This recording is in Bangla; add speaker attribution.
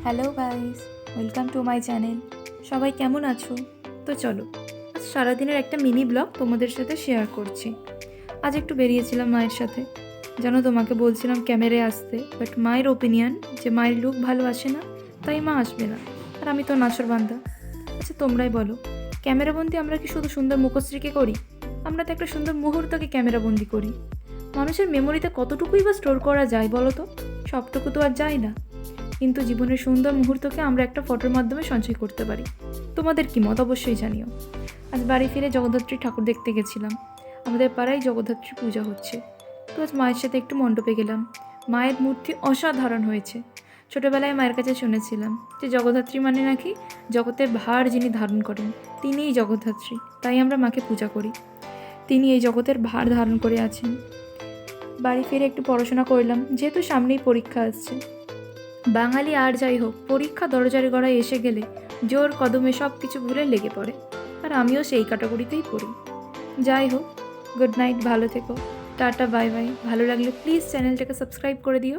Speaker 1: Hello guys, welcome to my channel. সবাই কেমন আছো? তো চলো আজ সারাদিনের একটা মিনি ব্লগ তোমাদের সাথে শেয়ার করছি। আজ একটু বেরিয়েছিলাম মায়ের সাথে। জানো, তোমাকে বলছিলাম ক্যামেরায় আসতে, বাট মায়ের ওপিনিয়ন যে মায়ের লুক ভালো আসে না, তাই মা আসবে না। আর আমি তো নাচরবান্ধা। আচ্ছা তোমরাই বলো, ক্যামেরাবন্দি আমরা কি শুধু সুন্দর মুখশ্রীকে করি? আমরা তো একটা সুন্দর মুহূর্তকে ক্যামেরাবন্দি করি। মানুষের মেমোরিতে কতটুকুই বা স্টোর করা যায় বলো তো? সবটুকু তো আর যায় না। কিন্তু জীবনের সুন্দর মুহূর্তকে আমরা একটা ফটোর মাধ্যমে সঞ্চয় করতে পারি। তোমাদের কি মত অবশ্যই জানিও। আজ বাড়ি ফিরে জগদ্ধাত্রী ঠাকুর দেখতে গেছিলাম। আমাদের পাড়ায় জগদ্ধাত্রী পূজা হচ্ছে, তো আজ মায়ের সাথে একটু মণ্ডপে গেলাম। মায়ের মূর্তি অসাধারণ হয়েছে। ছোটোবেলায় মায়ের কাছে শুনেছিলাম যে জগদ্ধাত্রী মানে নাকি জগতের ভার যিনি ধারণ করেন তিনিই জগদ্ধাত্রী, তাই আমরা মাকে পূজা করি। তিনি এই জগতের ভার ধারণ করে আছেন। বাড়ি ফিরে একটু পড়াশোনা করলাম, যেহেতু সামনেই পরীক্ষা আসছে। বাঙালি আর যাই হোক, পরীক্ষা দরজার গড়ায় এসে গেলে জোর কদমে সব কিছু ভুলে লেগে পড়ে, আর আমিও সেই ক্যাটাগরিতেই পড়ি। যাই হোক, গুড নাইট, ভালো থেকো, টাটা, বাই বাই। ভালো লাগলে প্লিজ চ্যানেলটাকে সাবস্ক্রাইব করে দিও।